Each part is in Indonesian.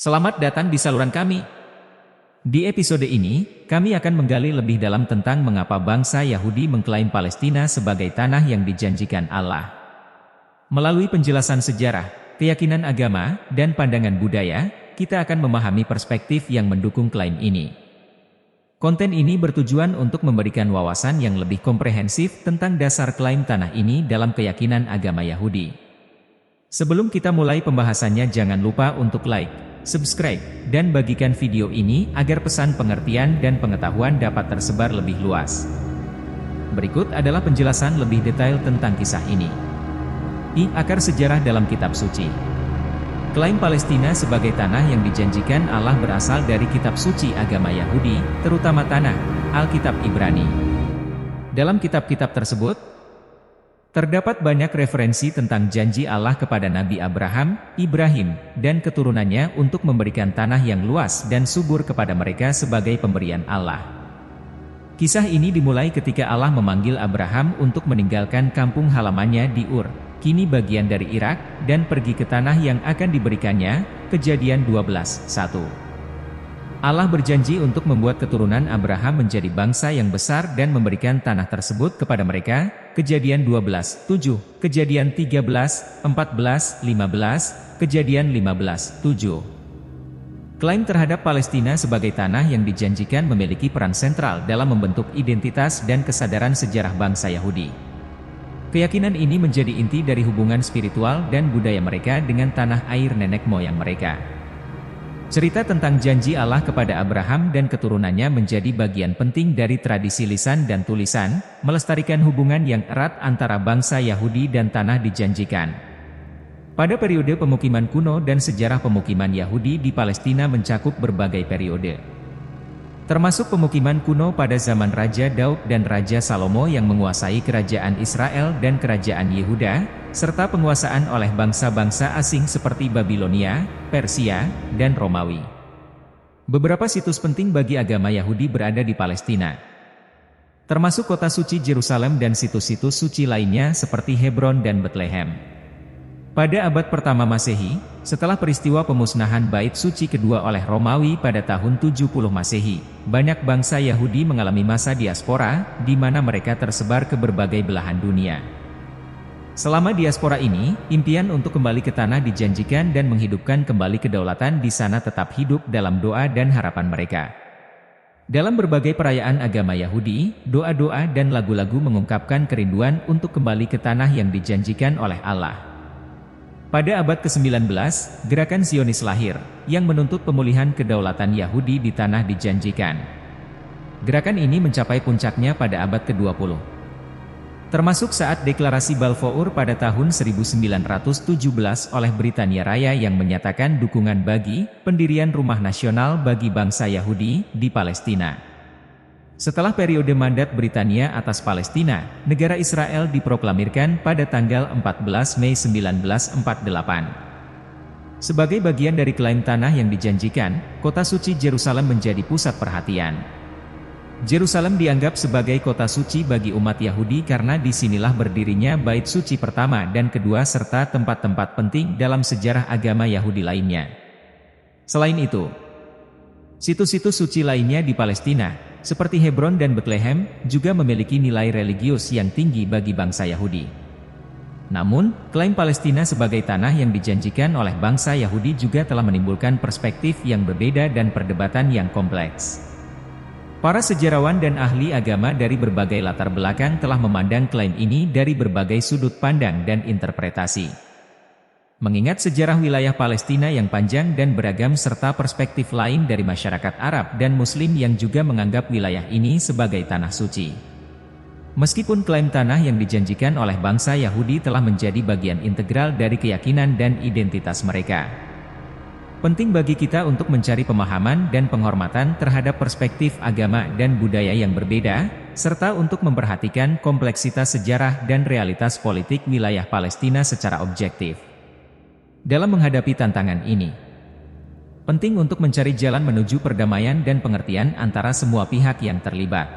Selamat datang di saluran kami. Di episode ini, kami akan menggali lebih dalam tentang mengapa bangsa Yahudi mengklaim Palestina sebagai tanah yang dijanjikan Allah. Melalui penjelasan sejarah, keyakinan agama, dan pandangan budaya, kita akan memahami perspektif yang mendukung klaim ini. Konten ini bertujuan untuk memberikan wawasan yang lebih komprehensif tentang dasar klaim tanah ini dalam keyakinan agama Yahudi. Sebelum kita mulai pembahasannya, jangan lupa untuk like, subscribe, dan bagikan video ini agar pesan pengertian dan pengetahuan dapat tersebar lebih luas. Berikut adalah penjelasan lebih detail tentang kisah ini. Akar sejarah dalam kitab suci. Klaim Palestina sebagai tanah yang dijanjikan Allah berasal dari kitab suci agama Yahudi, terutama Tanakh, Alkitab Ibrani. Dalam kitab-kitab tersebut, terdapat banyak referensi tentang janji Allah kepada Nabi Abraham, Ibrahim, dan keturunannya untuk memberikan tanah yang luas dan subur kepada mereka sebagai pemberian Allah. Kisah ini dimulai ketika Allah memanggil Abraham untuk meninggalkan kampung halamannya di Ur, kini bagian dari Irak, dan pergi ke tanah yang akan diberikannya, Kejadian 12:1. Allah berjanji untuk membuat keturunan Abraham menjadi bangsa yang besar dan memberikan tanah tersebut kepada mereka, Kejadian 12:7, Kejadian 13:14-15, Kejadian 15:7. Klaim terhadap Palestina sebagai tanah yang dijanjikan memiliki peran sentral dalam membentuk identitas dan kesadaran sejarah bangsa Yahudi. Keyakinan ini menjadi inti dari hubungan spiritual dan budaya mereka dengan tanah air nenek moyang mereka. Cerita tentang janji Allah kepada Abraham dan keturunannya menjadi bagian penting dari tradisi lisan dan tulisan, melestarikan hubungan yang erat antara bangsa Yahudi dan tanah dijanjikan. Pada periode pemukiman kuno dan sejarah pemukiman Yahudi di Palestina mencakup berbagai periode. Termasuk pemukiman kuno pada zaman Raja Daud dan Raja Salomo yang menguasai kerajaan Israel dan kerajaan Yehuda, serta penguasaan oleh bangsa-bangsa asing seperti Babilonia, Persia, dan Romawi. Beberapa situs penting bagi agama Yahudi berada di Palestina, termasuk kota suci Yerusalem dan situs-situs suci lainnya seperti Hebron dan Bethlehem. Pada abad pertama Masehi, setelah peristiwa pemusnahan Bait Suci kedua oleh Romawi pada tahun 70 Masehi, banyak bangsa Yahudi mengalami masa diaspora, di mana mereka tersebar ke berbagai belahan dunia. Selama diaspora ini, impian untuk kembali ke tanah dijanjikan dan menghidupkan kembali kedaulatan di sana tetap hidup dalam doa dan harapan mereka. Dalam berbagai perayaan agama Yahudi, doa-doa dan lagu-lagu mengungkapkan kerinduan untuk kembali ke tanah yang dijanjikan oleh Allah. Pada abad ke-19, gerakan Zionis lahir, yang menuntut pemulihan kedaulatan Yahudi di tanah dijanjikan. Gerakan ini mencapai puncaknya pada abad ke-20. Termasuk saat deklarasi Balfour pada tahun 1917 oleh Britania Raya yang menyatakan dukungan bagi pendirian rumah nasional bagi bangsa Yahudi di Palestina. Setelah periode mandat Britania atas Palestina, negara Israel diproklamirkan pada tanggal 14 Mei 1948. Sebagai bagian dari klaim tanah yang dijanjikan, kota suci Yerusalem menjadi pusat perhatian. Yerusalem dianggap sebagai kota suci bagi umat Yahudi karena disinilah berdirinya Bait Suci pertama dan kedua serta tempat-tempat penting dalam sejarah agama Yahudi lainnya. Selain itu, situs-situs suci lainnya di Palestina, seperti Hebron dan Bethlehem, juga memiliki nilai religius yang tinggi bagi bangsa Yahudi. Namun, klaim Palestina sebagai tanah yang dijanjikan oleh bangsa Yahudi juga telah menimbulkan perspektif yang berbeda dan perdebatan yang kompleks. Para sejarawan dan ahli agama dari berbagai latar belakang telah memandang klaim ini dari berbagai sudut pandang dan interpretasi. Mengingat sejarah wilayah Palestina yang panjang dan beragam serta perspektif lain dari masyarakat Arab dan Muslim yang juga menganggap wilayah ini sebagai tanah suci. Meskipun klaim tanah yang dijanjikan oleh bangsa Yahudi telah menjadi bagian integral dari keyakinan dan identitas mereka, penting bagi kita untuk mencari pemahaman dan penghormatan terhadap perspektif agama dan budaya yang berbeda, serta untuk memperhatikan kompleksitas sejarah dan realitas politik wilayah Palestina secara objektif. Dalam menghadapi tantangan ini, penting untuk mencari jalan menuju perdamaian dan pengertian antara semua pihak yang terlibat.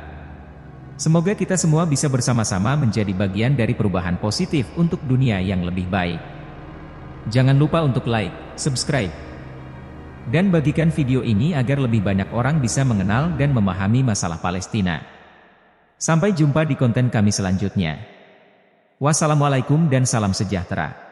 Semoga kita semua bisa bersama-sama menjadi bagian dari perubahan positif untuk dunia yang lebih baik. Jangan lupa untuk like, subscribe, Dan bagikan video ini agar lebih banyak orang bisa mengenal dan memahami masalah Palestina. Sampai jumpa di konten kami selanjutnya. Wassalamualaikum dan salam sejahtera.